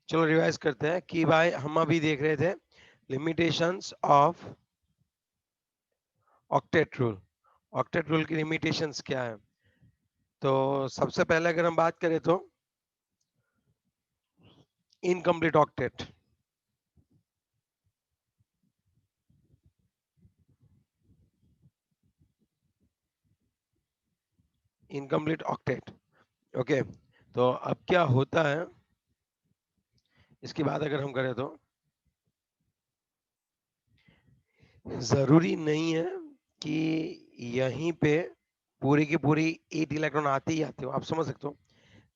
चलो रिवाइज करते हैं कि भाई हम अभी देख रहे थे limitations of octet rule. Octet rule की लिमिटेशंस क्या है? तो सबसे पहले अगर हम बात करें तो incomplete octet. Incomplete octet, okay. तो अब क्या होता है, इसकी बात अगर हम करें तो जरूरी नहीं है कि यहीं पे पूरी की पूरी 8 इलेक्ट्रॉन आते ही आते हो, आप समझ सकते हो।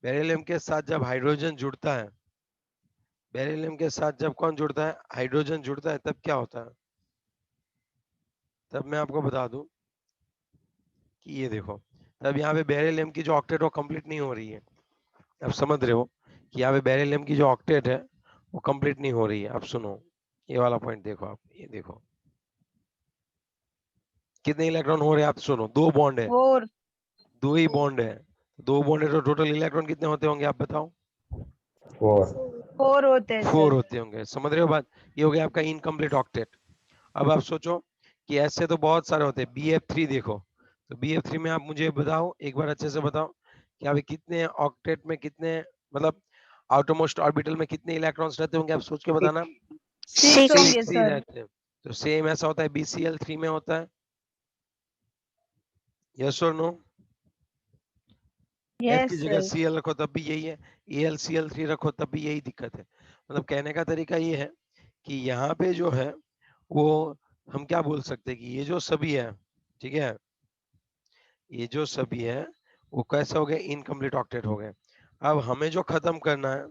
बेरिलियम के साथ जब हाइड्रोजन जुड़ता है, बेरिलियम के साथ जब कौन जुड़ता है, हाइड्रोजन जुड़ता है, तब क्या होता है? तब मैं आपको बता दूं कि ये देखो, तब यहाँ पे बेरिलियम की जो ऑक्टेट वो कंप्लीट नहीं हो रही है। आप समझ रहे हो कि यहाँ पे बेरिलियम की जो ऑक्टेट है वो कंप्लीट नहीं हो रही है। अब सुनो ये वाला पॉइंट देखो, आप ये देखो कितने इलेक्ट्रॉन हो रहे हैं, आप सुनो, दो बॉन्ड है, 4। दो ही बॉन्ड है, दो बॉन्ड है तो टोटल इलेक्ट्रॉन कितने होते होंगे आप बताओ? 4। 4 होते हैं फोर सर। होते होंगे, समझ रहे हो बात? ये हो गया आपका इनकम्प्लीट ऑक्टेट। अब आप सोचो कि ऐसे तो बहुत सारे होते हैं, BF3 देखो, तो BF3 में आप मुझे बताओ, एक बार अच्छे से बताओ कि अभी कितने ऑक्टेट में कितने, मतलब आउटरमोस्ट ऑर्बिटल में कितने इलेक्ट्रॉन्स रहते होंगे, आप सोच के बताना। 6 होंगे 6 ही सर। रहते हैं। तो सेम ऐसा होता है BCl3 में होता है, यस और नो? F यस की जगह सर। Cl रखो तब भी यही है, AlCl3 रखो तब भी यही दिक्कत है। मतलब कहने का तरीका ये है कि यहाँ पे जो है वो हम क्या बोल सकते हैं कि ये जो सभी है, ठीक है, ये जो सभी है वो कैसे हो गए, इनकम्प्लीट ऑक्टेट हो गए। अब हमें जो खत्म करना है,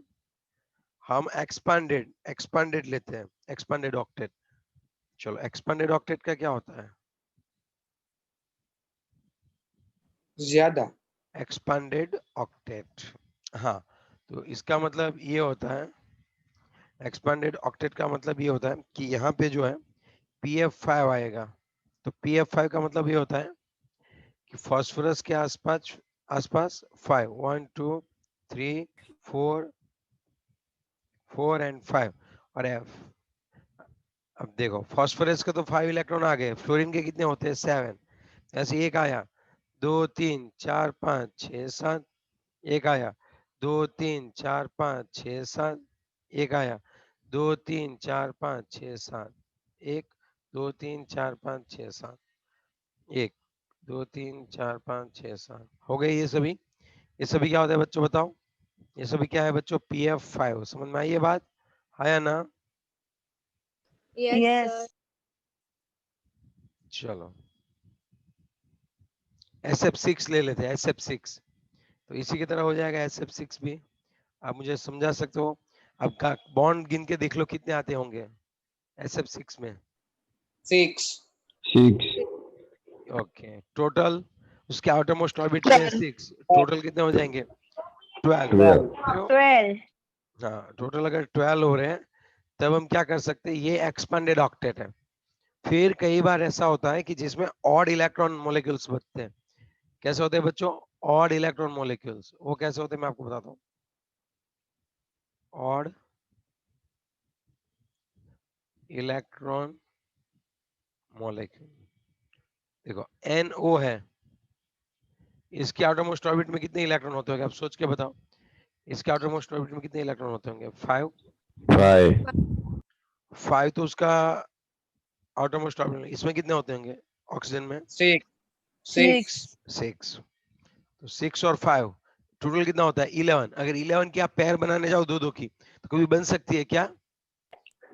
हम एक्सपांडेड एक्सपांडेड लेते हैं, एक्सपांडेड ऑक्टेट। चलो एक्सपांडेड ऑक्टेट का क्या होता है? ज्यादा। एक्सपांडेड ऑक्टेट, हाँ, तो इसका मतलब ये होता है, एक्सपांडेड ऑक्टेट का मतलब ये होता है कि यहाँ पे जो है PF5 आएगा। तो PF5 का मतलब ये होता है कि फास्फोरस के आसपास आसपास 5, 1 2 3 4 4 एंड 5 और F। अब देखो फास्फोरस के तो 5 इलेक्ट्रॉन आ गए, फ्लोरीन के कितने होते हैं 7, ऐसे एक आया, 2 3 4 5 6 7, एक आया, 2 3 4 5 6 7, एक आया, 2 3 4 5 6 7, एक, 2 3 4 5 6 7, एक, 2 3 4 5 6 7 हो गए ये सभी। ये सभी क्या होता है बच्चों बताओ? ये सभी क्या है बच्चों? PF5। समझ में आई ये बात, आया ना? यस। चलो SF6 ले लेते हैं, SF6, तो इसी की तरह हो जाएगा SF6 भी। आप मुझे समझा सकते हो? अब का बॉन्ड गिन के देख लो कितने आते होंगे SF6 में। 6। 6. ओके, टोटल उसके आउटर मोस्ट ऑर्बिट में 12। 6, टोटल कितने हो जाएंगे? 12। 12. समझ रहे हो? 12। हाँ, टोटल अगर 12 हो रहे हैं तब हम क्या कर सकते हैं, ये एक्सपांडेड ऑक्टेट है। फिर कई बार ऐसा होता है कि जिसमें ऑड इलेक्ट्रॉन मॉलिक्यूल्स बनते हैं। कैसे होते हैं बच्चों? ऑड इलेक्ट्रॉन मॉलिक्यूल्स, वो कैसे होते हैं मैं आपको बताता हूँ। ऑड इलेक्ट्रॉन मॉलिक्यूल, देखो NO है, इसके आउटर मोस्ट ऑर्बिट में कितने इलेक्ट्रॉन होते होंगे, आप सोच के बताओ। इसके आउटर मोस्ट ऑर्बिट में कितने इलेक्ट्रॉन होते होंगे? 5। 5. 5 तो उसका आउटर मोस्ट ऑर्बिट में, इसमें कितने होते होंगे ऑक्सीजन में? 6। 6। 6। 6। तो 6 और 5 टोटल कितना होता है? 11। अगर 11 की आप पेयर बनाने जाओ दो दो की, तो कभी बन सकती है क्या?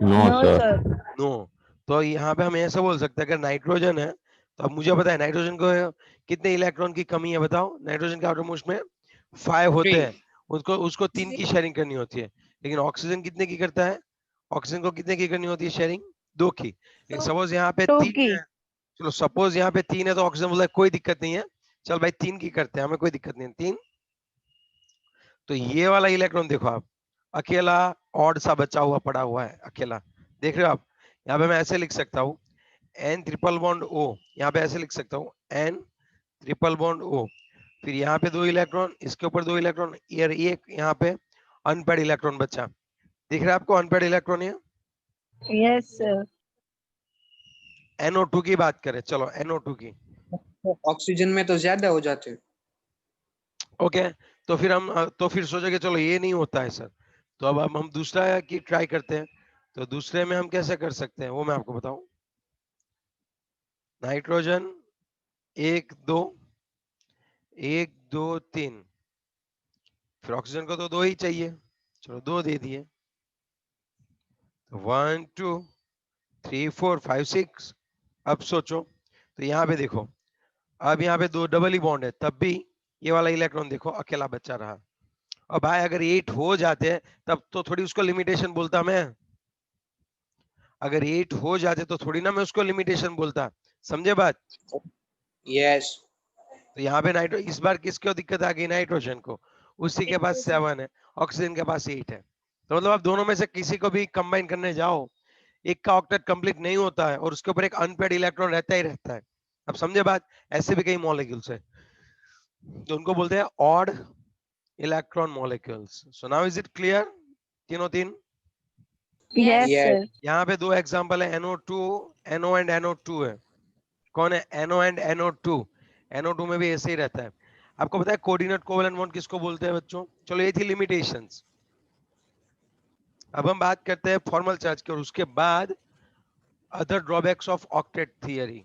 No, no sir. Sir. No. तो यहाँ पे हम ऐसा बोल सकते हैं, अगर नाइट्रोजन है तो अब मुझे पता है नाइट्रोजन को कितने इलेक्ट्रॉन की कमी है बताओ। नाइट्रोजन के आउटर मोस्ट में 5 होते 3। हैं, उसको उसको 3 की शेयरिंग करनी होती है। लेकिन ऑक्सीजन कितने की करता है? ऑक्सीजन को कितने की करनी होती है शेयरिंग? 2 की। लेकिन सपोज यहाँ पे 2 3 की। है, चलो सपोज यहाँ पे 3 है तो ऑक्सीजन बोला कोई दिक्कत नहीं है, चल भाई 3 की करते हैं, हमें कोई दिक्कत नहीं है 3। तो ये वाला इलेक्ट्रॉन देखो आप, अकेला ऑड सा बचा हुआ पड़ा हुआ है अकेला, देख रहे हो आप? यहाँ पे मैं ऐसे लिख सकता हूँ N ट्रिपल बॉन्ड O, यहाँ पे ऐसे लिख सकता हूँ N ट्रिपल बॉन्ड O, फिर यहाँ पे 2 इलेक्ट्रॉन, इसके ऊपर 2 इलेक्ट्रॉन, एक यहाँ पे अनपेड इलेक्ट्रॉन बचा, दिख रहा है आपको अनपेड इलेक्ट्रॉन ये? Yes, sir. NO2 की बात करें, चलो NO2 की। ऑक्सीजन में तो ज्यादा हो जाते हैं। ओके, तो फिर हम तो फिर सोचेंगे चलो ये नहीं होता है सर, तो अब हम दूसरा की ट्राई करते हैं। तो दूसरे में हम कैसे कर सकते हैं वो मैं आपको बताऊं। नाइट्रोजन 1 2 1 2 3, फिर ऑक्सीजन को तो 2 ही चाहिए, चलो 2 दे दिए। 1 2 3 4 5 6। अब सोचो, तो यहाँ पे देखो, अब यहाँ पे 2 डबल ही बॉन्ड है, तब भी ये वाला इलेक्ट्रॉन देखो अकेला बच्चा रहा। और भाई अगर 8 हो जाते हैं तब तो थोड़ी उसको लिमिटेशन बोलता मैं, अगर 8 हो जाते तो थोड़ी ना मैं उसको लिमिटेशन बोलता, समझे बात? यस। तो यहाँ पे नाइट्रो इस बार किसको दिक्कत आ गई? नाइट्रोजन को, उसी के पास 7 है, ऑक्सीजन के पास 8 है। तो मतलब आप दोनों में से किसी को भी कंबाइन करने जाओ, एक का ऑक्टेट कंप्लीट नहीं होता है और उसके ऊपर एक अनपेड इलेक्ट्रॉन रहता ही रहता है। अब समझे बात? ऐसे भी कई मॉलिक्यूल्स है तो उनको बोलते हैं odd electron molecules. So now is it clear? तीनों तीन। Yes, Yes. sir. यहाँ पे 2 एग्जांपल है, NO2, NO एंड NO2 है। कौन है? NO and NO2। NO2 में भी ऐसे ही रहता है। आपको पता है कोऑर्डिनेट कोवेलेंट बॉन्ड किसको बोलते हैं बच्चों? चलो ये थी लिमिटेशंस। अब हम बात करते हैं फॉर्मल चार्ज की और उसके बाद other drawbacks of octet theory.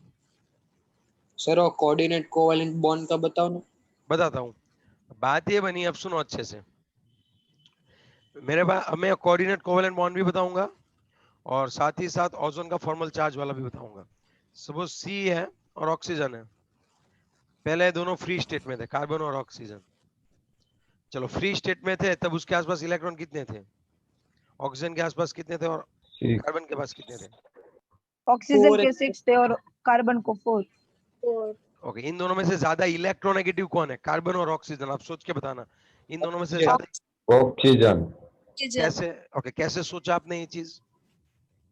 Sir वो कोऑर्डिनेट कोवेलेंट बॉन्ड का बताओ ना। बताता हूँ। बात ये बनी, अब सुनो अच्छे से मेरे पास। अब मैं कोऑर्डिनेट कोवेलेंट बॉन्ड भी बताऊंगा और साथ ही साथ ओजोन का फॉर्मल चार्ज वाला भी बताऊंगा। सपोज सी है और ऑक्सीजन है, पहले दोनों फ्री स्टेट में थे, कार्बन और ऑक्सीजन। चलो फ्री स्टेट में थे तब उसके आसपास इलेक्ट्रॉन कितने थे? ऑक्सीजन के आसपास कितने थे और 6, कार्बन के पास कितने थे? ऑक्सीजन Four के 6 थे और कार्बन को 4। ओके, इन दोनों में से ज्यादा इलेक्ट्रोनेगेटिव कौन है? कार्बन और ऑक्सीजन? आप सोच के बताना, इन दोनों में से ज्यादा oxygen, कैसे? ओके, कैसे सोचा आपने ये चीज?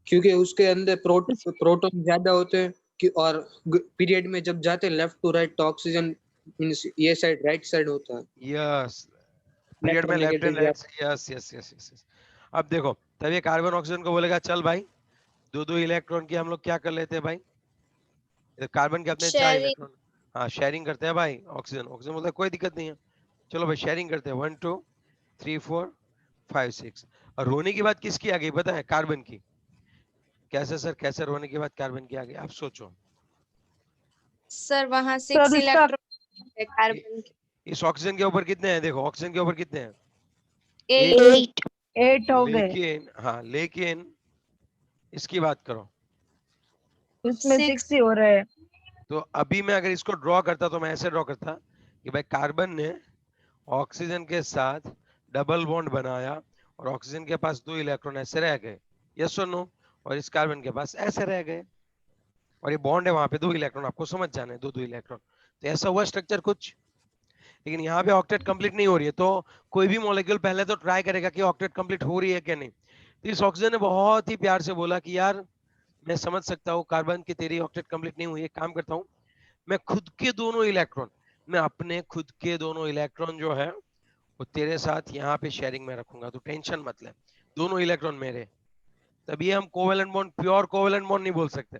क्योंकि उसके अंदर प्रोटॉन ज्यादा होते हैं और पीरियड में जब जाते हैं लेफ्ट टू राइट तो ऑक्सीजन ये साइड राइट साइड होता है। यस, पीरियड में left and right. Yes yes yes yes. अब देखो, तब ये कार्बन ऑक्सीजन को बोलेगा चल भाई, दो दो इलेक्ट्रॉन की हम लोग क्या कर लेते हैं भाई, कार्बन के अपने 4 इलेक्ट्रॉन, हाँ शेयरिंग करते हैं भाई। ऑक्सीजन ऑक्सीजन बोलता है कोई दिक्कत नहीं है, चलो भाई शेयरिंग करते हैं। 1 2 3 4 5 6। और रोने की बात किसकी आ गई पता है? कार्बन की। कैसे सर, कैसे रोने की बात कार्बन की आ गई? आप सोचो। सर वहाँ सर 6 उसका इलेक्ट्रॉन है कार्बन के। इस ऑक्सीजन के ऊपर कितने हैं? देखो ऑक्सीजन के ऊपर कितने हैं? 8। 8 हो गए, लेकिन हाँ, लेकिन इसकी बात करो इसमें 6 6 ही हो रहे हैं। तो अभी मैं अगर इसको ड्रॉ करता तो मैं ऐसे ड्रॉ करता कि भाई कार्बन ने ऑक्सीजन के साथ डबल बॉन्ड बनाया और ऑक्सीजन के पास 2 इलेक्ट्रॉन ऐसे रह गए, यस और नो, और इस कार्बन के पास ऐसे रह गए, और ये बॉन्ड है वहां पे 2 इलेक्ट्रॉन, आपको समझ जाना है, 2 इलेक्ट्रॉन। तो ऐसा हुआ स्ट्रक्चर कुछ। लेकिन यहाँ पे ऑक्टेट कंप्लीट नहीं हो रही है, तो कोई भी मॉलिक्यूल पहले तो ट्राई करेगा कि ऑक्टेट कंप्लीट हो रही है क्या नहीं। तो इस ऑक्सीजन ने बहुत ही प्यार से बोला कि यार मैं समझ सकता हूँ कार्बन की तेरी ऑक्टेट कंप्लीट नहीं हुई है, काम करता हूँ मैं खुद के दोनों इलेक्ट्रॉन, मैं अपने खुद के दोनों इलेक्ट्रॉन जो है वो तेरे साथ यहाँ पे शेयरिंग में रखूंगा, तो टेंशन मत ले, दोनों इलेक्ट्रॉन मेरे। तभी हम covalent bond, pure covalent bond नहीं बोल सकते।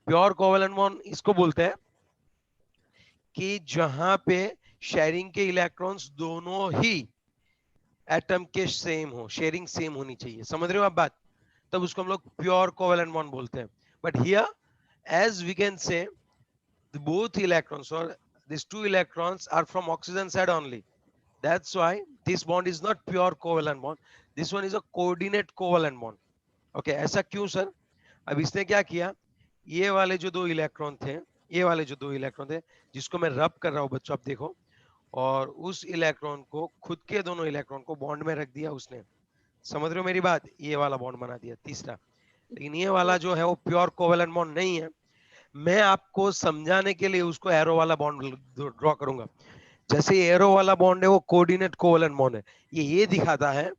प्योर कोवेलेंट बॉन्ड इसको बोलते हैं कि जहां पे शेयरिंग के इलेक्ट्रॉन्स दोनों ही एटम के सेम हो, शेयरिंग सेम होनी चाहिए, समझ रहे हो आप बात? तब उसको हम लोग प्योर कोवेलेंट बॉन्ड बोलते हैं। But here as we can say both electrons or these 2 electrons are from oxygen side only, that's why this bond is not pure covalent bond, this one is a coordinate covalent bond। okay, ऐसा क्यों sir? अब इसने क्या किया, ये वाले जो 2 electron थे, ये वाले जो 2 इलेक्ट्रॉन थे जिसको मैं रब कर रहा हूँ बच्चों, आप देखो, और उस इलेक्ट्रॉन को खुद के दोनों इलेक्ट्रॉन को बॉन्ड में रख दिया उसने, समझ रहे हो मेरी बात? ये वाला बॉन्ड बना दिया तीसरा। लेकिन ये वाला जो है वो प्योर कोवेलेंट बॉन्ड नहीं है। मैं आपको समझाने के लिए उसको एरो वाला बॉन्ड ड्रॉ करूंगा। जैसे एरो वाला बॉन्ड है वो कोऑर्डिनेट कोवेलेंट बॉन्ड है, ये दिखाता है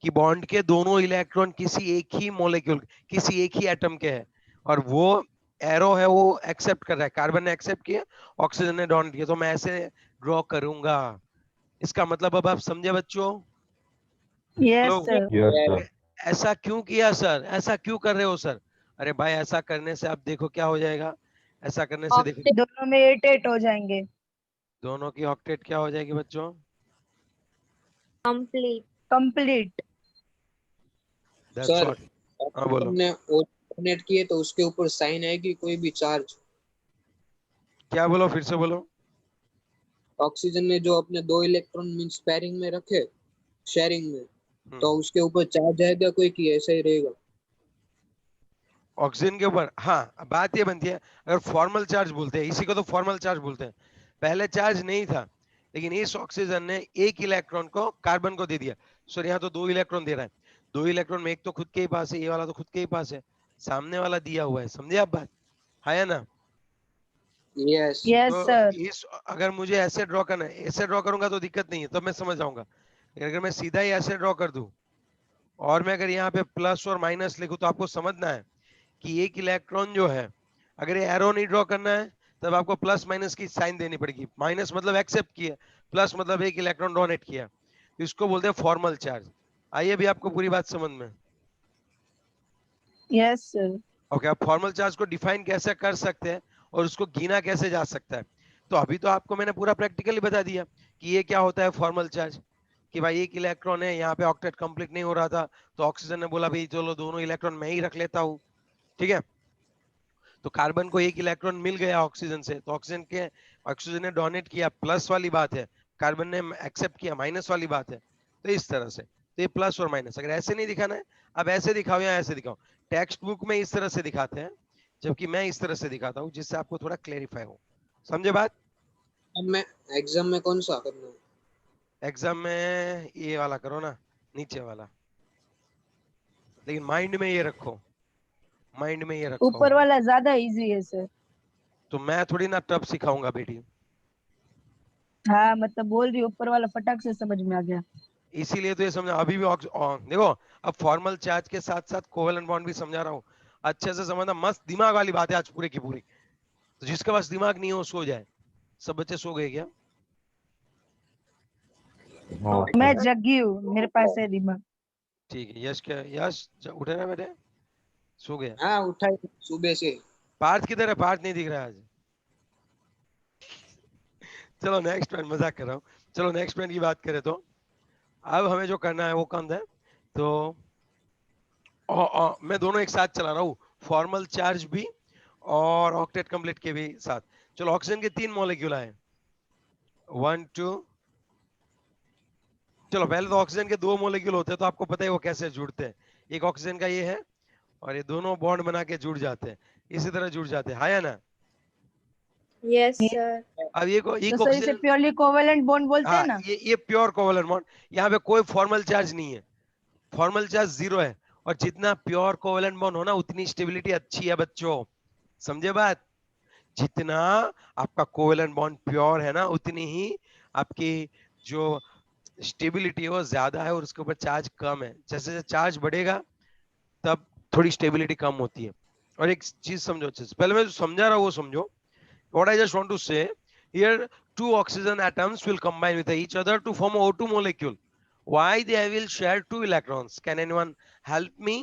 कि बॉन्ड के दोनों इलेक्ट्रॉन किसी एक ही मॉलिक्यूल, किसी एक ही एटम के हैं, और वो एरो है वो एक्सेप्ट कर रहा है, कार्बन ने एक्सेप्ट किया, ऑक्सीजन ने डॉन किया, तो मैं ऐसे ड्रॉ करूंगा। इसका मतलब अब आप समझे बच्चों? Yes hello, sir. yes sir, ऐसा क्यों किया सर, ऐसा क्यों कर रहे हो सर? अरे भाई ऐसा करने से आप देखो क्या हो जाएगा, ऐसा करने से देखो दोनों में 8 हो जाएंगे। दोनों की ऑक्टेट क्या हो जाएगी बच्चों? Complete. Complete. That's sir what. हाँ बोलो। हमने ऑल्टरनेट किए तो उसके ऊपर साइन आएगी कोई भी चार्ज? क्या बोलो, फिर से बोलो। ऑक्सीजन में जो अपने 2 इलेक्ट्रॉन मींस पेयरिंग में रखे, शेयरिंग में, तो उसके ऊपर चार्ज आएगा कोई कि ऐसा ही रहेगा? ऑक्सीजन के ऊपर, हाँ बात ये बनती है, अगर फॉर्मल चार्ज बोलते हैं, इसी को तो फॉर्मल चार्ज बोलते हैं। पहले चार्ज नहीं था, लेकिन इस ऑक्सीजन ने एक इलेक्ट्रॉन को कार्बन को दे दिया। सॉरी यहाँ तो 2 इलेक्ट्रॉन दे रहा है, 2 इलेक्ट्रॉन में एक तो खुद के ही पास है, ये वाला तो खुद के ही पास है, सामने वाला दिया हुआ है। समझे आप बात, है या ना? यस। यस तो सर। इस अगर मुझे ऐसे ड्रॉ करना है, ऐसे ड्रॉ करूंगा तो दिक्कत नहीं है, तब मैं समझ जाऊंगा। अगर मैं सीधा ही ऐसे ड्रॉ कर दूं और मैं अगर यहाँ पे प्लस और माइनस लिखूं, तो आपको समझना है कि एक इलेक्ट्रॉन जो है, अगर ये एरो नहीं ड्रॉ करना है तब आपको प्लस माइनस की साइन देनी पड़ेगी। माइनस मतलब एक्सेप्ट किया, प्लस मतलब एक इलेक्ट्रॉन डोनेट किया, इसको बोलते हैं फॉर्मल चार्ज। आइए भी आपको पूरी बात समझ में। Yes sir. ओके, आप फॉर्मल चार्ज को डिफाइन कैसे कर सकते हैं और उसको गिना कैसे जा सकता है। तो अभी तो आपको मैंने पूरा प्रैक्टिकली बता दिया कि ये क्या होता है फॉर्मल चार्ज, कि भाई एक इलेक्ट्रॉन है, यहाँ पे ऑक्टेट कंप्लीट नहीं हो रहा था, तो ऑक्सीजन ने बोला भाई चलो दोनों इलेक्ट्रॉन मैं ही रख लेता हूँ, ठीक है। तो कार्बन को एक इलेक्ट्रॉन मिल गया ऑक्सीजन से, तो ऑक्सीजन ने डोनेट किया, प्लस वाली बात है, कार्बन ने एक्सेप्ट किया, माइनस वाली बात है। तो इस तरह से, तो ये प्लस और माइनस, अगर ऐसे नहीं दिखाना है, अब ऐसे दिखाओ या ऐसे दिखाओ। टेक्स्ट बुक में इस तरह से दिखाते हैं, जबकि मैं इस तरह से दिखाता हूँ, जिससे आपको थोड़ा क्लेरिफाई हो। समझे बात? अब मैं एग्जाम में कौन सा करना है? एग्जाम में ये वाला करो ना, नीचे वाला, लेकिन माइंड में ये रखो, माइंड में ये रखो। ऊपर वाला ज्यादा इजी है सर। तो मैं थोड़ी ना टफ सिखाऊंगा बेटी, हाँ मतलब बोल रही हूँ, ऊपर वाला फटाक से समझ में आ गया। इसीलिए तो ये समझा। अभी भी देखो, अब फॉर्मल चार्ज के साथ साथ कोवेलेंट बॉन्ड भी समझा रहा हूँ, अच्छे से समझना। मस्त दिमाग वाली बात है आज पूरे की पूरी, तो जिसके पास दिमाग नहीं हो सो जाए। सब बच्चे सो गए क्या? मैं जगी हूँ, मेरे पास है दिमाग। ठीक है, यश क्या, यश उठे ना बेटे? सो गया। हाँ उठाई सुबह से। पार्थ किधर है? पार्थ नहीं दिख रहा है आज। चलो नेक्स्ट पॉइंट, मजाक कर रहा हूँ। चलो नेक्स्ट पॉइंट की बात करें तो अब हमें जो करना है वो कौन है, तो मैं दोनों एक साथ चला रहा हूँ, फॉर्मल चार्ज भी और ऑक्टेट कंप्लीट के भी साथ। चलो ऑक्सीजन के 3 मॉलिक्यूल आए, 1 2। चलो पहले तो ऑक्सीजन के 2 मॉलिक्यूल होते हैं, तो आपको पता है वो कैसे जुड़ते हैं। एक ऑक्सीजन का ये है, और ये दोनों बॉन्ड बना के जुड़ जाते हैं, इसी तरह जुड़ जाते हैं, हाँ या ना? Yes sir. अब ये तो एक सर इसे ऑक्सीजन, प्योरली कोवेलेंट बॉन्ड बोलते हैं हाँ ना। ये प्योर कोवेलेंट बॉन्ड, यहाँ पे कोई फॉर्मल चार्ज नहीं है, फॉर्मल चार्ज 0 है। और जितना प्योर कोवेलेंट बॉन्ड हो ना, उतनी स्टेबिलिटी अच्छी है बच्चों, समझे बात? जितना आपका कोवेलेंट बॉन्ड प्योर है ना, उतनी ही आपकी जो स्टेबिलिटी है वो ज्यादा है, और उसके ऊपर चार्ज कम है। जैसे जैसे चार्ज बढ़ेगा तब थोड़ी स्टेबिलिटी कम होती है। और एक चीज समझो अच्छे से, पहले मैं जो समझा रहा हूँ वो समझो। What I just want to say here, 2 oxygen atoms will combine with each other to form a O2 molecule. Why they will share 2 electrons? Can anyone help me?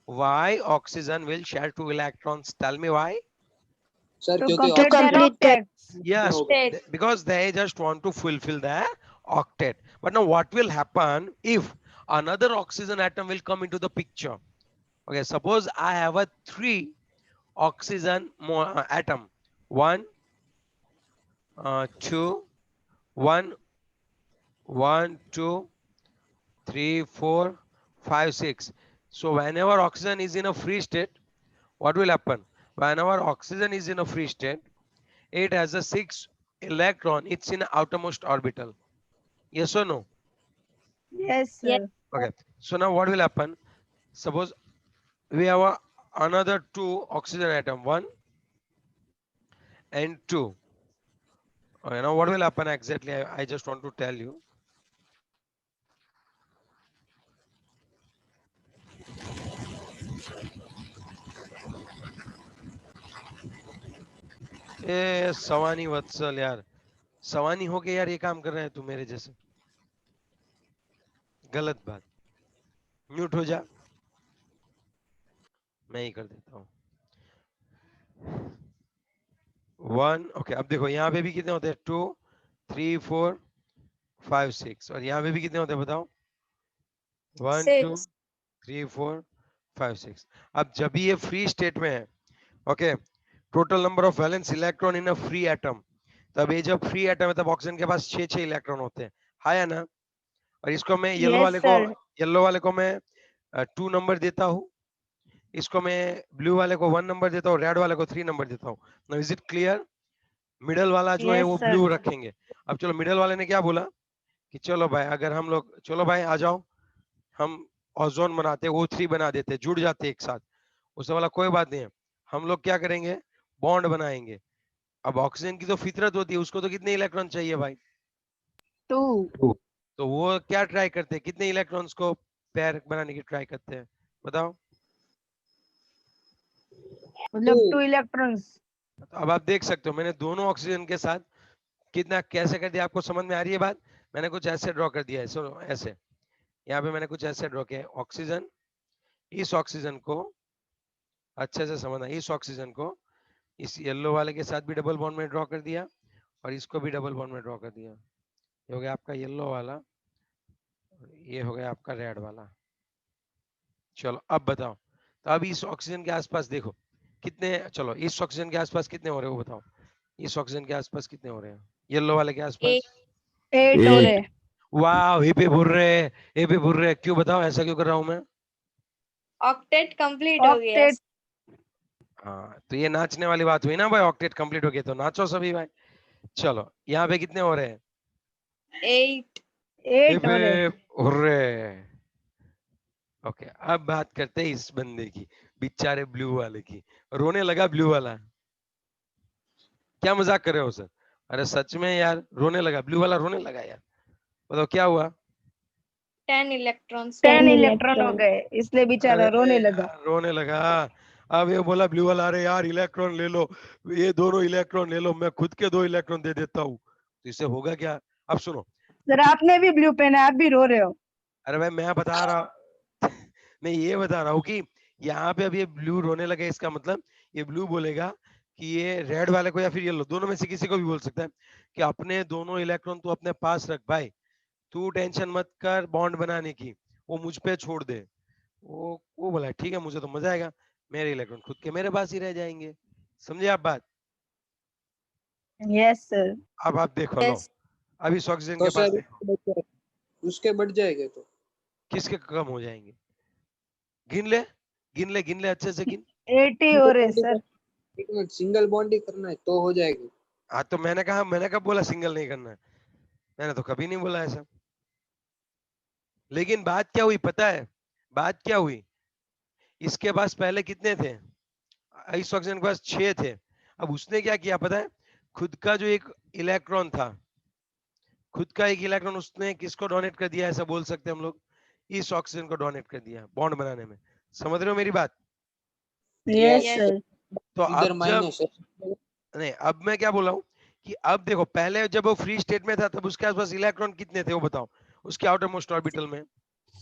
Why oxygen will share 2 electrons? Tell me why. Sir To क्योंकि complete their octets. Yes, Octet. because they just want to fulfill the octet. But now what will happen if another oxygen atom will come into the picture? Okay, suppose I have a 3 oxygen atom. 1 2 1 1 2 3 4 5 6. So whenever oxygen is in a free state, what will happen? Whenever oxygen is in a free state, it has a 6 electron, it's in outermost orbital. Yes or no? Yes Yes. sir. Okay, so now what will happen? Suppose we have another 2 oxygen atom, 1 and 2. Okay, now what will happen exactly? I just want to tell you. ए सवानी वत्सल यार, सवानी हो के यार ये काम कर रहे हैं तू मेरे जैसे, गलत बात। म्यूट हो जा। मैं ही कर देता हूँ 1। ओके, अब देखो यहाँ पे भी कितने होते हैं 2 3 4 5 6 और यहाँ पे भी कितने होते हैं बताओ 1 2 6. 3 4 5 6। अब जब भी ये फ्री स्टेट में है, okay, total number of valence electron in a free atom, तब ये जब फ्री एटम है तब ऑक्सीजन के पास 6 इलेक्ट्रॉन होते हैं, हाँ या ना? और इसको मैं यस सर। येलो वाले को मैं 2 नंबर देता हूँ, इसको मैं ब्लू वाले को 1 नंबर देता हूँ, रेड वाले को 3 नंबर देता हूँ। Now is it clear? Middle वाला जो है यस वो सर। ब्लू रखेंगे। अब चलो, मिडल वाले ने क्या बोला कि चलो भाई, अगर हम लोग, चलो भाई आ जाओ, हम ओजोन बनाते, O3 बना देते, जुड़ जाते एक साथ। उससे वाला कोई बात नहीं है, हम लोग क्या करेंगे, बॉन्ड बनाएंगे। अब ऑक्सीजन की तो फितरत होती है, उसको तो कितने इलेक्ट्रॉन चाहिए भाई? 2। तो वो क्या ट्राई करते हैं, कितने इलेक्ट्रॉन्स को पेयर बनाने की ट्राई करते हैं, बताओ? मतलब 2 2 इलेक्ट्रॉन्स। तो अब आप देख सकते हो मैंने दोनों ऑक्सीजन के साथ कितना कैसे कर दिया, आपको समझ में आ रही है बात? मैंने कुछ ऐसे ड्रॉ कर दिया है, सुनो ऐसे, यहाँ पे मैंने कुछ ऐसे ड्रॉ किया है, ऑक्सीजन, इस ऑक्सीजन को अच्छे से समझना, इस ऑक्सीजन को इस येलो वाले के साथ भी डबल बॉन्ड में ड्रॉ कर दिया और इसको भी डबल बॉन्ड में ड्रॉ कर दिया। ये हो गया आपका येलो वाला, ये हो गया आपका रेड वाला। चलो अब बताओ, तो अब इस ऑक्सीजन के आसपास देखो कितने, चलो इस ऑक्सीजन के आसपास कितने हो रहे हो बताओ, इस ऑक्सीजन के आसपास कितने हो रहे हैं येलो वाले के 8. आसपास? 8 हो रहे। वाह, हिपे बुर्रे, हिपे बुर्रे, क्यों बताओ ऐसा क्यों कर रहा हूं मैं? ऑक्टेट कंप्लीट हो गया. ऑक्टेट। हाँ, तो ये नाचने वाली बात हुई ना भाई, ऑक्टेट कंप्लीट हो गया तो नाचो सभी भाई। चलो यहाँ पे कितने हो रहे हैं? 8. 8 हो रहे। हुर्रे। ओके, अब बात करते हैं इस बंदे की, बेचारे ब्लू वाले की। रोने लगा ब्लू वाला, क्या मजाक कर रहे हो सर? अरे सच में यार, रोने लगा ब्लू वाला, रोने लगा यार, बताओ क्या हुआ? 10 इलेक्ट्रॉन्स 10 इलेक्ट्रॉन हो गए, इसलिए बेचारा अरे रोने लगा। यार, रोने लगा। अब ये बोला ब्लू वाला, अरे यार इलेक्ट्रॉन ले लो, ये दोनों इलेक्ट्रॉन ले लो, मैं खुद के 2 इलेक्ट्रॉन दे देता हूँ। तो इससे होगा क्या? अब सुनो, सर आपने भी ब्लू पहना, आप भी रो रहे हो। अरे भाई मैं बता रहा मैं ये बता रहा हूँ कि यहाँ पे अब ये ब्लू रोने लगे, इसका मतलब ये ब्लू बोलेगा कि ये रेड वाले को या फिर येलो, दोनों में से किसी को भी बोल सकता है कि अपने दोनों इलेक्ट्रॉन तू अपने पास रख भाई, तू टेंशन मत कर बॉन्ड बनाने की, वो मुझ पे छोड़ दे। वो बोला ठीक है, मुझे तो मजा आएगा, मेरे इलेक्ट्रॉन खुद के मेरे पास ही रह जाएंगे। समझे आप बात? Yes sir. अब आप देखो लो, Yes. अब इस ऑक्सीजन तो के पास सर देखो उसके बढ़ जाएंगे तो किसके कम हो जाएंगे, गिन ले, गिन ले, गिन ले, अच्छे से गिन। 80 हो रहे सर। एक मिनट, सिंगल बॉन्ड ही करना है तो हो जाएगी। हाँ तो मैंने कहा, मैंने कब बोला सिंगल नहीं करना है? मैंने तो कभी नहीं बोला ऐसा। लेकिन बात क्या हुई पता है, बात क्या हुई, इसके पास पहले कितने थे, इस ऑक्सीजन के पास 6 थे। अब उसने क्या किया पता है, खुद का जो एक इलेक्ट्रॉन था, खुद का एक इलेक्ट्रॉन उसने किसको डोनेट कर दिया, ऐसा बोल सकते हैं हम लोग, इस ऑक्सीजन को डोनेट कर दिया बॉन्ड बनाने में। समझ रहे हो मेरी बात? Yes Yes. सर। तो इधर अब जब, माइनस है। नहीं अब मैं क्या बोला हूँ कि अब देखो, पहले जब वो फ्री स्टेट में था तब उसके आसपास इलेक्ट्रॉन कितने थे वो बताओ, उसके आउटर मोस्ट ऑर्बिटल में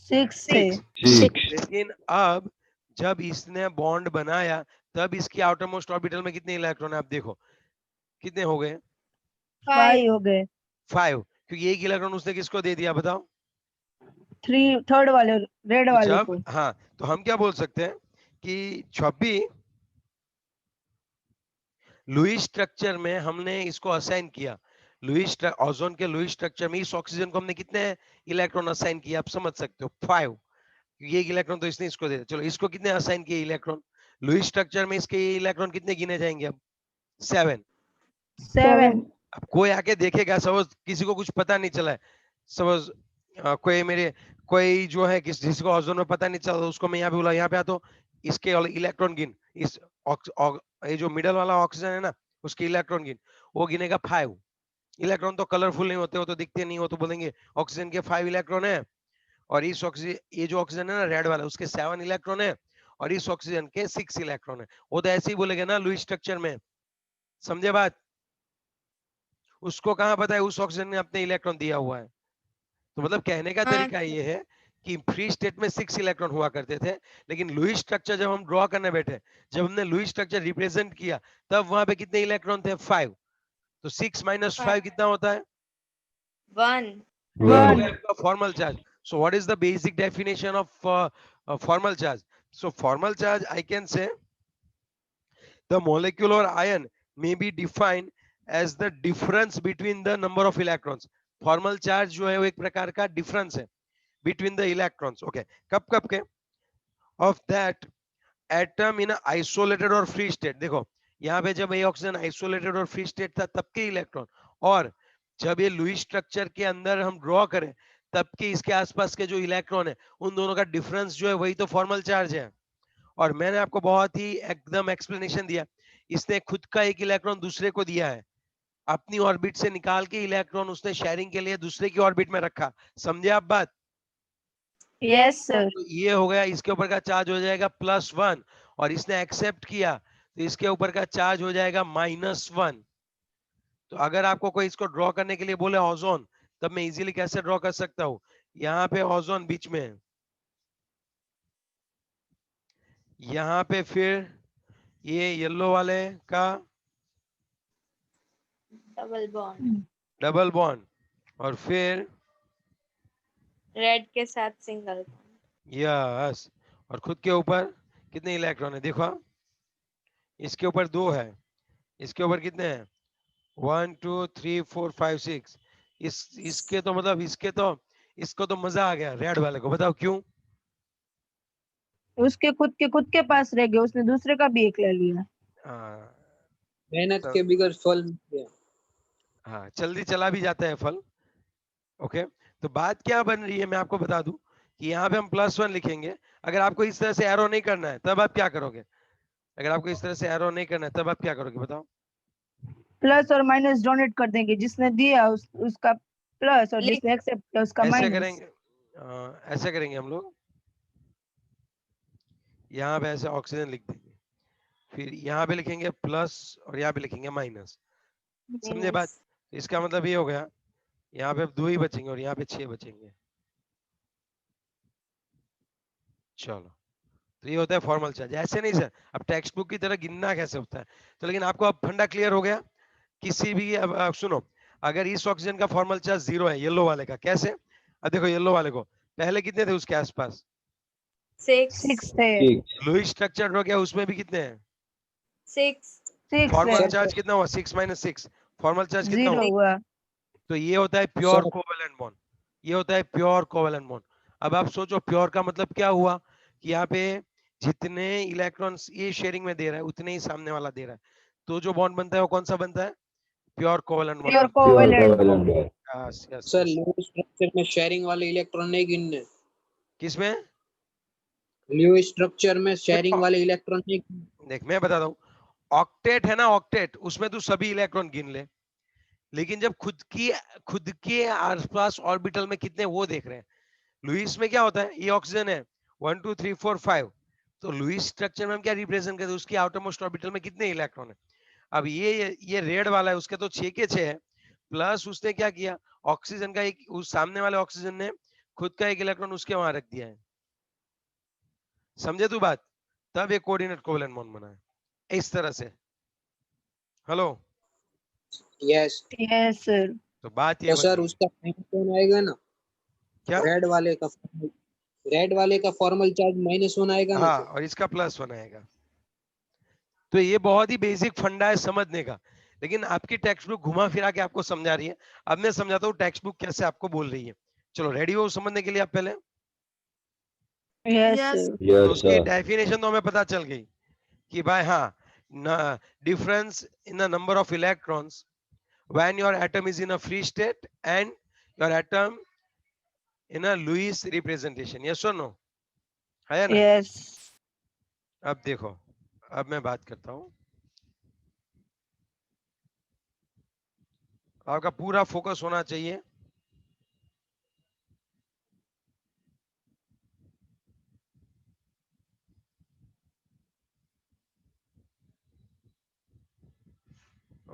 6 थे। 6। लेकिन अब जब इसने बॉन्ड बनाया तब इसकी आउटर मोस्ट ऑर्बिटल में कितने इलेक्ट्रॉन है, आप देखो कितने हो गए, 5 हो गए। 5, क्योंकि एक इलेक्ट्रॉन उसने किसको दे दिया बताओ? 3 थर्ड वाले रेड तो वाले जब, को। हाँ, तो हम क्या बोल सकते हैं कि जब भी लुईस स्ट्रक्चर में हमने इसको असाइन किया, लुईस ओजोन के लुईस स्ट्रक्चर में इस ऑक्सीजन को हमने कितने इलेक्ट्रॉन असाइन किया, आप समझ सकते हो 5, ये इलेक्ट्रॉन तो इसने इसको दे दिया। चलो इसको कितने असाइन किए इलेक्ट्रॉन, लुईस स्ट्रक्चर में इसके इलेक्ट्रॉन कितने गिने जाएंगे अब? 7। 7। अब कोई आके देखेगा, सपोज किसी को कुछ पता नहीं चला है, सपोज कोई मेरे, कोई जो है जिसको ओजोन में पता नहीं चला, तो उसको मैं यहाँ पे बोला, यहाँ पे आ तो इसके इलेक्ट्रॉन गिन, इस ये जो मिडल वाला ऑक्सीजन है ना, उसके इलेक्ट्रॉन गिन, वो गिनेगा 5। इलेक्ट्रॉन तो कलरफुल नहीं होते, हो तो दिखते नहीं हो, तो बोलेंगे ऑक्सीजन के 5 इलेक्ट्रॉन है, और इस ऑक्सीजन, ये जो ऑक्सीजन है ना रेड वाला, उसके 7 इलेक्ट्रॉन है, और इस ऑक्सीजन के 6 इलेक्ट्रॉन है। वो तो ऐसे ही बोलेगा ना लुईस स्ट्रक्चर में, समझे बात? उसको कहाँ पता है उस ऑक्सीजन ने अपने इलेक्ट्रॉन दिया हुआ है? तो मतलब कहने का हाँ. तरीका ये है कि फ्री स्टेट में 6 इलेक्ट्रॉन हुआ करते थे, लेकिन लुईस स्ट्रक्चर जब हम ड्रॉ करने बैठे, जब हमने लुईस स्ट्रक्चर रिप्रेजेंट किया, तब वहां पे कितने इलेक्ट्रॉन थे? 5। तो 6 - 5 कितना होता है? 1. ये हो 1. गया आपका formal charge. So what is the basic definition of formal charge? So formal charge, I can say the molecular ion may be defined as the difference between the number of electrons. Formal charge जो है वो एक प्रकार का difference है between the electrons. Okay, कब कब के? Of that atom in a isolated or free state. देखो यहाँ पे जब ये ऑक्सीजन आइसोलेटेड और फ्री स्टेट था तब के इलेक्ट्रॉन, और जब ये लुईस स्ट्रक्चर के अंदर हम ड्रॉ करें तब के इसके आसपास के जो इलेक्ट्रॉन है उन दोनों का डिफरेंस जो है वही तो फॉर्मल चार्ज है. और मैंने आपको बहुत ही एकदम एक्सप्लेनेशन दिया, इसने खुद का एक इलेक्ट्रॉन दूसरे को दिया है, अपनी ऑर्बिट से निकाल के इलेक्ट्रॉन उसने शेयरिंग के लिए दूसरे की ऑर्बिट में रखा. समझे आप बात? Yes sir. तो ये हो गया, इसके ऊपर का चार्ज हो जाएगा +1, और इसने एक्सेप्ट किया तो इसके ऊपर का चार्ज हो जाएगा -1. तो अगर आपको कोई इसको ड्रॉ करने के लिए बोले ओजोन, तब मैं इजीली कैसे ड्रॉ कर सकता हूँ? यहाँ पे ओजोन बीच में है, यहाँ पे फिर ये येलो वाले का डबल बॉन्ड. डबल बॉन्ड, और फिर रेड के साथ सिंगल बॉन्ड. यस, और खुद के ऊपर कितने इलेक्ट्रॉन है? देखो इसके ऊपर 2 है, इसके ऊपर कितने हैं? 1 2 3 4 5 6. इसके तो मतलब इसको तो मजा आ गया रेड वाले को. बताओ क्यों? उसके खुद के पास रह गया, उसने दूसरे का भी एक ले लिया. हाँ, मेहनत तो- के बिगड़ फल मिलते हैं। हाँ, जल्दी चला भी जाता है फल. ओके, तो बात क्या बन रही है मैं आपको बता दूं कि यहाँ पे हम +1 लिखेंगे. अगर आपको इस तरह से एरो नहीं करना है तब आप क्या करोगे? अगर आपको इस तरह से एरो नहीं करना है तब आप क्या करोगे? बताओ. प्लस और माइनस डोनेट कर देंगे, जिसने दिया उसका प्लस और जिसने एक्सेप्ट किया उसका ऐसे माइनस. करेंगे, ऐसे करेंगे हम लोग. यहाँ पे ऐसे ऑक्सीजन लिख देंगे, फिर यहाँ पे लिखेंगे प्लस और यहाँ पे लिखेंगे माइनस. समझे बात? इसका मतलब ये हो गया, यहाँ पे 2 ही बचेंगे और यहाँ पे 6 बचेंगे. चलो, तो ये होता है फॉर्मल चार्ज. ऐसे नहीं सर, अब टेक्स्ट बुक की तरह गिनना कैसे होता है? तो लेकिन आपको अब फंडा क्लियर हो गया. किसी भी अब सुनो, अगर इस ऑक्सीजन का फॉर्मल चार्ज 0 है, येलो वाले का, कैसे? अब देखो येलो वाले को पहले कितने थे उसके आसपास? 6. 6 थे. 6. लुईस स्ट्रक्चर हो गया, उसमें भी कितने हैं? 6. 6 फॉर्मल है. चार्ज कितना हुआ? 6 - 6. फॉर्मल चार्ज कितना 0 हुआ? हुआ. तो ये होता है प्योर सर कोवेलेंट बॉन्ड. ये होता है प्योर कोवेलेंट बॉन्ड. अब आप सोचो प्योर का मतलब क्या हुआ, कि यहाँ पे जितने इलेक्ट्रॉन्स ये शेयरिंग में दे रहा है उतने ही सामने वाला दे रहा है. तो जो बॉन्ड बनता है वो कौन सा बनता है? प्योर कोवेलेंट बॉन्ड प्योर बनता है. Pure covalent. covalent bond. Yes yes sir yes. Lewis structure में शेयरिंग वाले इलेक्ट्रॉन नहीं गिनने। किसमें? ल्यूइस स्ट्रक्चर में शेयरिंग देखो, वाले इलेक्ट्रॉन नहीं गिनने। देख मैं बताता हूँ, ऑक्टेट है ना, ऑक्टेट, उसमें तू सभी इलेक्ट्रॉन गिन ले, लेकिन जब खुद के आसपास ऑर्बिटल में कितने वो देख रहे हैं. लुईस में क्या होता है, ये ऑक्सीजन है 1 2 3 4 5. तो लुईस स्ट्रक्चर में हम क्या रिप्रेजेंट करते हैं? उसकी आउटर मोस्ट ऑर्बिटल में कितने इलेक्ट्रॉन है? अब ये रेड वाला है, उसके तो 6 के 6 है, प्लस उसने क्या किया, ऑक्सीजन का एक, उस सामने वाले ऑक्सीजन ने खुद का एक इलेक्ट्रॉन उसके वहां रख दिया है. समझे तू बात? तब ये कोऑर्डिनेट कोवेलेंट बॉन्ड बना है इस तरह से. Hello, yes yes sir. तो बात ये तो बन सर रही है. उसका -1 आएगा ना। क्या? रेड वाले का फॉर्मल चार्ज -1 आएगा ना हाँ, सर। और इसका +1 आएगा. तो ये बहुत ही बेसिक फंडा है समझने का, लेकिन आपकी टेक्स्ट बुक घुमा फिरा के आपको समझा रही है. अब मैं समझाता हूँ टेक्स्ट बुक कैसे आपको बोल रही है. चलो, रेडी हो समझने के लिए आप पहले? Yes Yes. सर. तो Yes, उसकी sir. डेफिनेशन तो हमें पता चल गई कि भाई हाँ, difference in the number of electrons when your atom is in a free state and your atom in a Lewis representation. Yes or no? है ना? यस. अब देखो, अब मैं बात करता हूँ. आपका पूरा फोकस होना चाहिए.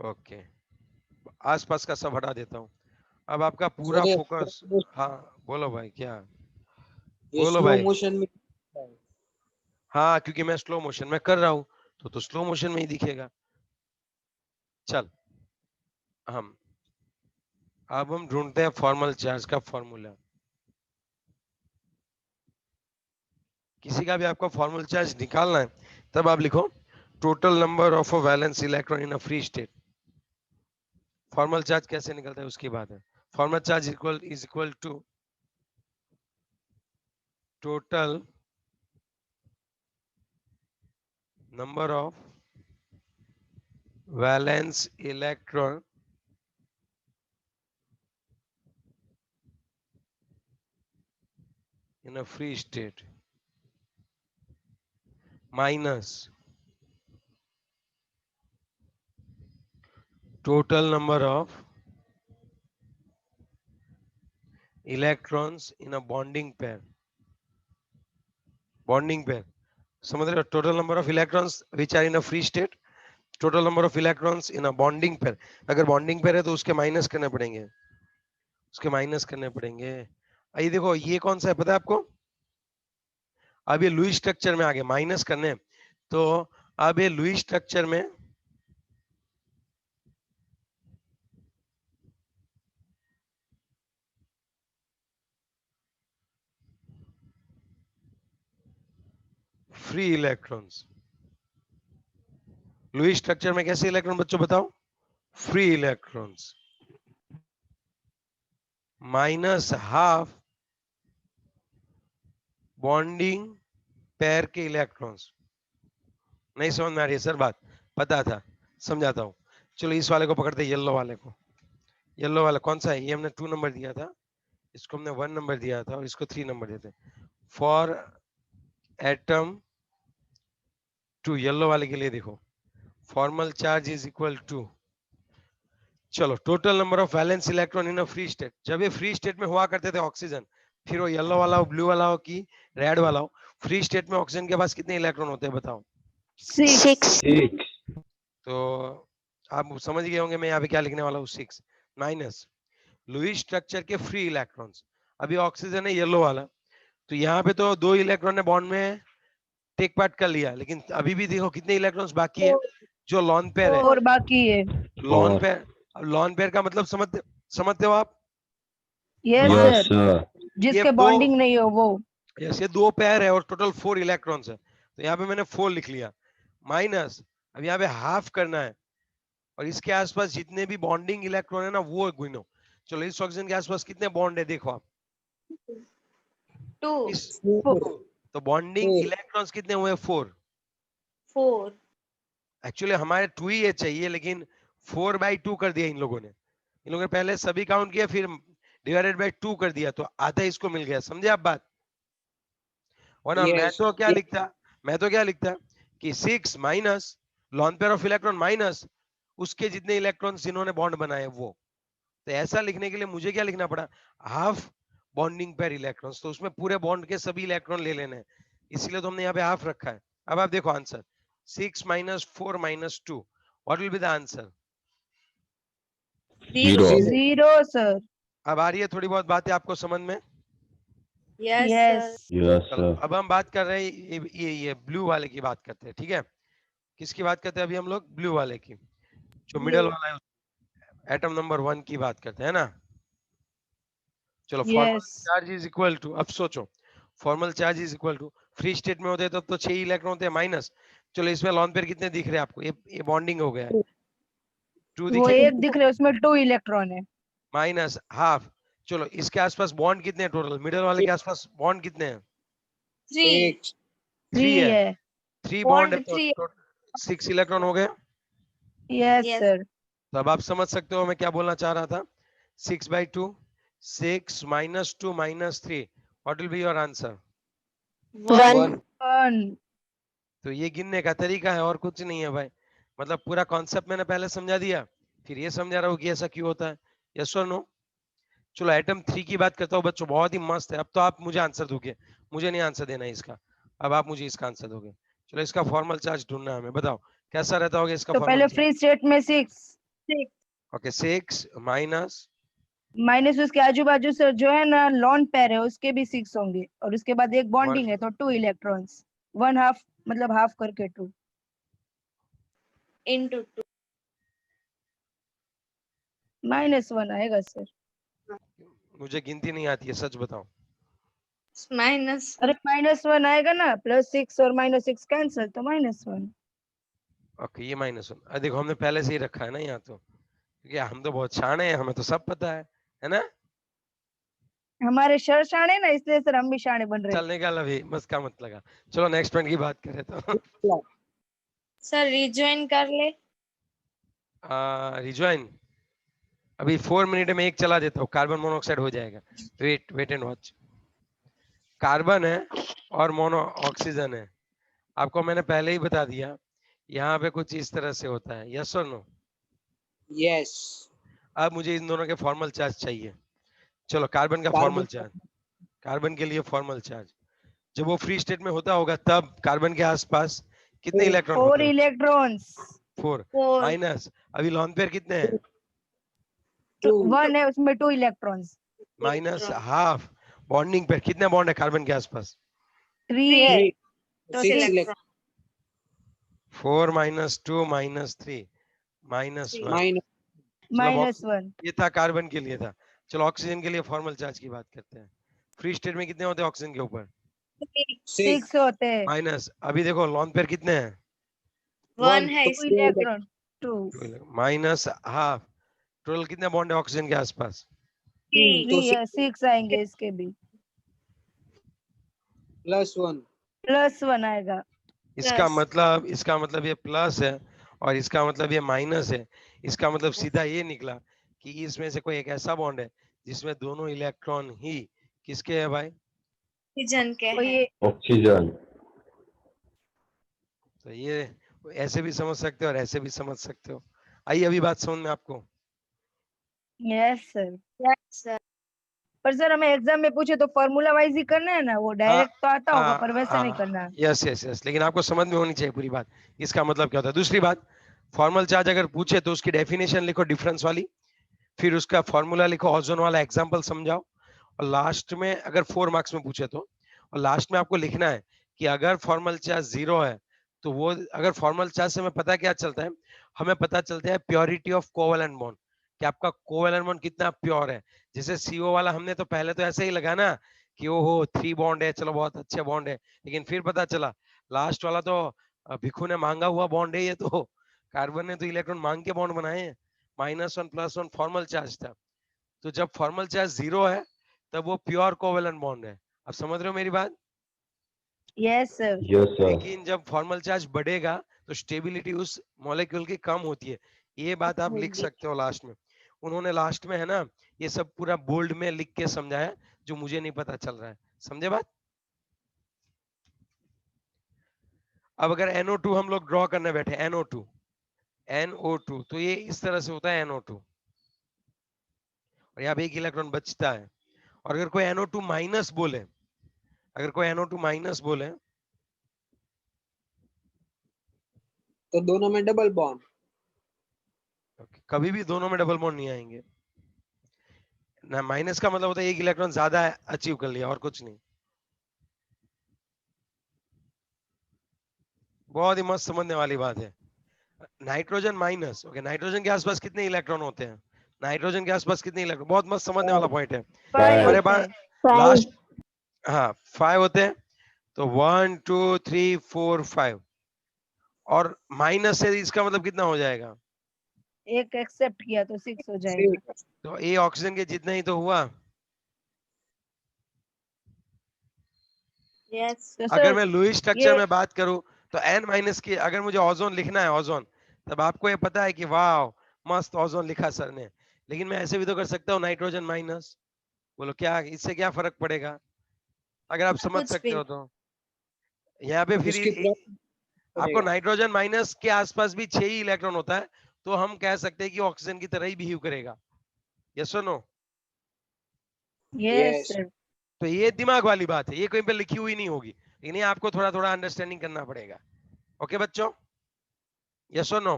ओके, आसपास का सब हटा देता हूँ. अब आपका पूरा सर, फोकस. हाँ बोलो भाई, क्या? ये बोलो स्लो भाई। मोशन में हाँ, क्योंकि मैं स्लो मोशन में कर रहा हूँ तो स्लो मोशन में ही दिखेगा। चल, हम अब हम ढूंढते हैं फॉर्मल चार्ज का फॉर्मूला। किसी का भी आपको फॉर्मल चार्ज निकालना है तब आप लिखो total number of a valence electron in a free state. Formal charge कैसे निकलता है उसकी बात है। Formal charge is equal to total number of valence electron in a free state minus total number of electrons in a bonding pair. Bonding pair, समझ रहे हो? total number of electrons which are in a free state, total number of electrons in a bonding pair. अगर bonding pair है तो उसके minus करने पड़ेंगे, उसके माइनस करने पड़ेंगे। आइए देखो, ये कौन सा है पता है आपको? अब ये लुईस स्ट्रक्चर में आगे माइनस करने, तो अब ये लुईस स्ट्रक्चर में फ्री इलेक्ट्रॉन्स, लुईस स्ट्रक्चर में कैसे इलेक्ट्रॉन बच्चों बताओ? Free electrons minus half bonding pair के इलेक्ट्रॉन्स। नहीं समझ में आ रही है सर बात? पता था, समझाता हूं। चलो इस वाले को पकड़ते, येलो वाले को। येलो वाला कौन सा है? ये हमने 2 नंबर दिया था, इसको हमने 1 नंबर दिया था और इसको 3 नंबर देते। फॉर एटम टू, येलो वाले के लिए देखो, formal charge is equal to, चलो total number of valence electron in a free state. जब ये फ्री स्टेट में हुआ करते थे ऑक्सीजन, फिर वो येलो वाला हो, ब्लू वाला हो कि रेड वाला हो, फ्री स्टेट में ऑक्सीजन के पास कितने इलेक्ट्रॉन होते हैं बताओ? 6। 6. तो आप समझ गए होंगे मैं यहाँ पे क्या लिखने वाला हूँ, 6 माइनस लुईस स्ट्रक्चर के फ्री इलेक्ट्रॉन्स। अभी ऑक्सीजन है येलो वाला, तो यहाँ पे तो 2 इलेक्ट्रॉन ने बॉन्ड में टेक पार्ट कर लिया, लेकिन अभी भी देखो कितने इलेक्ट्रॉन्स बाकी है, जो लॉन पेयर है। और बाकी है। लॉन 4. पेयर, लॉन पेयर का मतलब समझते हो आप? Yes Yes, sir, sir. ये जिसके दो, बॉन्डिंग नहीं हो वो। यस, ये 2 पेयर है और टोटल 4 इलेक्ट्रॉन्स है, तो यहाँ पे मैंने 4 लिख लिया माइनस। अब यहाँ पे हाफ करना है और इसके आसपास जितने भी बॉन्डिंग इलेक्ट्रॉन है ना वो गिनो। चलो इस ऑक्सीजन के आसपास कितने बॉन्ड है देखो आप, 2 इस, 4 तो बॉन्डिंग इलेक्ट्रॉन्स कितने हुए? 4। 4 एक्चुअली हमारे 2 ही है चाहिए, लेकिन 4/2 कर दिया इन लोगों ने। इन लोगों ने पहले सभी काउंट किया, फिर डिवाइडेड बाय 2 कर दिया, तो आधा इसको मिल गया। समझे आप बात? वरना मैं यस तो क्या लिखता, मैं तो क्या लिखता कि 6 minus lone pair of electron minus उसके जितने इलेक्ट्रॉन्स जिन्होंने बॉन्ड बनाए वो। तो ऐसा लिखने के लिए मुझे क्या लिखना पड़ा? हाफ बॉन्डिंग पेयर इलेक्ट्रॉन्स, तो उसमें पूरे बॉन्ड के सभी इलेक्ट्रॉन ले लेने हैं, इसलिए तो हमने यहाँ पे हाफ रखा है। अब आप देखो answer, 6 minus 4 minus 2, what will be the answer? 0 0. 0 sir. अब आ रही है थोड़ी बहुत बातें आपको समझ में? Yes yes. सर Yes, चलो sir. अब हम बात कर रहे हैं ये ब्लू वाले की बात करते हैं, ठीक है? किसकी बात करते हैं अभी हम लोग? ब्लू वाले की, जो मिडल वाला है, एटम नंबर 1 की बात करते हैं ना। चलो formal yes. Charge is equal to, अब सोचो formal charge is equal to, free state में होते तब तो 6 इलेक्ट्रॉन होते हैं माइनस। चलो इसमें लॉन पेयर कितने दिख रहे हैं आपको? ये बॉन्डिंग हो गया है, 2 वो दिखे, एक दिख रहे उसमें 2 इलेक्ट्रॉन है। Minus half. चलो इसके आसपास बॉन्ड कितने हैं टोटल? मिडल वाले के आसपास बॉन्ड कितने हैं? 3 3 3 है, है। 3 बॉन्ड है, बॉन्ड तो 3 6 इलेक्ट्रॉन हो गए। Yes yes sir. तो अब आप समझ सकते हो मैं क्या बोलना चाह रहा था। 6/2, 6 minus 2 minus 3, what will be your answer? 1 1। तो ये गिनने का तरीका है और कुछ नहीं है भाई, मतलब पूरा कॉन्सेप्ट मैंने पहले समझा दिया, फिर ये समझा रहा हूँ कि ऐसा क्यों होता है। यस और नो? चलो एटम 3 की बात करता हूँ बच्चों, बहुत ही मस्त है। अब तो आप मुझे आंसर दोगे, मुझे नहीं आंसर देना है इसका, अब आप मुझे इसका आंसर दोगे। चलो इसका फॉर्मल चार्ज ढूंढना है हमें, बताओ कैसा रहता होगा इसका तो फॉर्मल पहले चार्ज? फ्री स्टेट में 6। ओके, 6 माइनस माइनस उसके आजू बाजू से जो है ना लॉन पेयर है उसके भी 6 होंगे और उसके बाद एक बॉन्डिंग है तो 2 इलेक्ट्रॉन्स, 1/2 मतलब हाफ करके 2 into 2. -1 आएगा सर। मुझे गिनती नहीं आती है, सच बताओ। Minus. अरे -1 आएगा ना, +6 और -6 कैंसिल तो -1। ओके, ये -1। देखो हमने पहले से ही रखा है ना यहाँ तो, क्योंकि हम तो बहुत शाणे हैं, हमें तो सब पता है ना। हमारे सर शाणे ना इसलिए सर हम भी शाणे बन रहे हैं। चल निकाल अभी, मस्का मत लगा। चलो नेक्स्ट पॉइंट की बात करें तो Sir, rejoin कर ले. रिजॉइन अभी 4 मिनट में एक चला देता हूँ, कार्बन मोनोऑक्साइड हो जाएगा। Wait wait and watch. Carbon है और मोनो ऑक्सीजन है, आपको मैंने पहले ही बता दिया, यहाँ पे कुछ इस तरह से होता है। यस और नो? यस। अब मुझे इन दोनों के फॉर्मल चार्ज चाहिए। चलो कार्बन का फॉर्मल चार्ज, कार्बन के लिए फॉर्मल चार्ज जब वो फ्री स्टेट में होता होगा तब कार्बन के आसपास कितने इलेक्ट्रॉन 4 होते हैं? इलेक्ट्रॉन्स। 4 4. माइनस अभी लॉन पेयर कितने हैं? 1 है उसमें 2 electrons. Minus half. Bonding pair कितने बॉन्ड है कार्बन के आसपास? 3 है तो 6 6 इलेक्ट्रॉन 4 - 2 - 3 -1। माइनस -1 ये था कार्बन के लिए था। चलो ऑक्सीजन के लिए फॉर्मल चार्ज की बात करते हैं। फ्री स्टेट में कितने होते हैं ऑक्सीजन के ऊपर? 6 होते हैं। माइनस अभी देखो लॉन पेयर कितने हैं? 1 है 2 इसमें. Electron 2 minus half. टोटल कितने बॉन्ड है ऑक्सीजन के आसपास? 3. 3 है, 6 आएंगे इसके भी। +1 +1 आएगा। इसका Plus. मतलब ये प्लस है और इसका मतलब ये माइनस है। इसका मतलब सीधा ये निकला कि इसमें से कोई एक ऐसा बॉन्ड है जिसमें दोनों इलेक्ट्रॉन ही किसके है भाई? Oxygen के तो हैं. ये Oxygen. तो ये ऐसे भी समझ सकते हो और ऐसे भी समझ सकते हो। आई अभी बात समझ में आपको? Yes sir. Yes, sir. पर सर हमें एग्जाम में पूछे तो फॉर्मूला वाइज ही करना है ना, वो डायरेक्ट तो आता होगा पर वैसा नहीं करना। यस यस यस, लेकिन आपको समझ में होनी चाहिए पूरी बात, इसका मतलब क्या होता है। दूसरी बात, फॉर्मल चार्ज अगर पूछे तो उसकी डेफिनेशन लिखो डिफरेंस वाली, फिर उसका फॉर्मूला लिखो, ओजोन वाला एग्जांपल समझाओ, और लास्ट में अगर 4 मार्क्स में पूछे तो, और लास्ट में आपको लिखना है कि अगर फॉर्मल चार्ज 0 है तो वो, अगर फॉर्मल चार्ज से हमें पता क्या चलता है, हमें पता चलता है प्योरिटी ऑफ कोवेलेंट बॉन्ड, कि आपका कोवेलेंट बॉन्ड कितना प्योर है। जैसे CO वाला हमने तो पहले तो ऐसे ही लगा ना कि ओहो 3 बॉन्ड है, चलो बहुत अच्छे बॉन्ड है, लेकिन फिर पता चला लास्ट वाला तो भिखू ने मांगा हुआ बॉन्ड है, ये तो कार्बन ने तो इलेक्ट्रॉन मांग के बॉन्ड बनाए हैं। -1 +1 फॉर्मल चार्ज था। तो जब फॉर्मल चार्ज 0 है तब वो प्योर कोवेलेंट बॉन्ड है। आप समझ रहे हो मेरी बात? Yes sir. Yes, sir. लेकिन जब फॉर्मल चार्ज बढ़ेगा तो स्टेबिलिटी उस मॉलिक्यूल की कम होती है। ये बात आप लिख सकते हो लास्ट में। उन्होंने लास्ट में है ना ये सब पूरा बोल्ड में लिख के समझाया, जो मुझे नहीं पता चल रहा है। समझे बात? अब अगर NO2 हम लोग ड्रॉ करने बैठे, NO2 तो ये इस तरह से होता है NO2, और यहाँ पे एक इलेक्ट्रॉन बचता है। और अगर कोई NO2 माइनस बोले, अगर कोई NO2 माइनस बोले तो दोनों में डबल बॉन्ड। कभी भी दोनों में डबल बॉन्ड नहीं आएंगे ना। माइनस का मतलब होता है एक इलेक्ट्रॉन ज्यादा अचीव कर लिया और कुछ नहीं। बहुत ही मस्त समझने वाली बात है। नाइट्रोजन माइनस, ओके, नाइट्रोजन के आसपास कितने इलेक्ट्रॉन होते हैं? नाइट्रोजन के आसपास कितने इलेक्ट्रॉन, बहुत मस्त समझने वाला पॉइंट है। 5 Five. हमारे होते पास हैं। लास्ट, हाँ 5 होते हैं, तो 1 2 3 4 5, और माइनस से इसका मतलब कितना हो जाएगा? एक एक्सेप्ट किया तो 6 हो जाएगा। तो ये ऑक्सीजन के जितना ही तो हुआ। Yes. तो अगर सर मैं लुईस स्ट्रक्चर ये में बात करूं तो N- की, अगर मुझे ओजोन लिखना है ओजोन, तब आपको ये पता है कि वाह मस्त ओजोन लिखा सर ने, लेकिन मैं ऐसे भी तो कर सकता हूँ नाइट्रोजन माइनस। बोलो क्या इससे क्या फर्क पड़ेगा? अगर आप समझ कुछ सकते भी हो तो यहाँ पे फिर उसकी आपको पड़ेगा। नाइट्रोजन माइनस के आसपास भी 6 ही इलेक्ट्रॉन होता है, तो हम कह सकते हैं कि ऑक्सीजन की तरह ही बिहेव करेगा। यस और नो? Yes yes sir. तो ये दिमाग वाली बात है, ये कहीं पे लिखी हुई नहीं होगी, लेकिन ये आपको थोड़ा थोड़ा अंडरस्टैंडिंग करना पड़ेगा। ओके बच्चों, यस और no?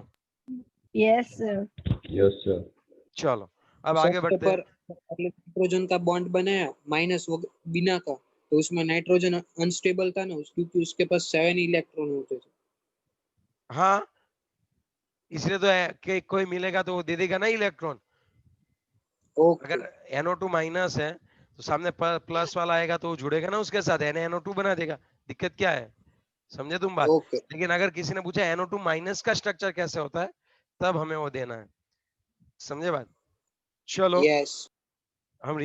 Yes sir. Yes, sir. चलो अब आगे सबसे बढ़ते हैं। पर नाइट्रोजन का बॉन्ड बनाया माइनस वो बिना का, तो उसमें नाइट्रोजन अनस्टेबल था ना क्योंकि उसके पास 7 इलेक्ट्रॉन होते थे। हाँ, इसलिए तो है कि कोई मिलेगा तो वो दे देगा ना इलेक्ट्रॉन। ओके अगर NO2 माइनस है तो सामने प्लस वाला आएगा तो वो जुड़ेगा ना उसके साथ, NaNO2 बना देगा। दिक्कत क्या है, समझे तुम बात। ओके लेकिन अगर किसी ने पूछा NO2 माइनस का स्ट्रक्चर कैसे होता है, तब हमें वो देना है, समझे बात। चलो यस। हम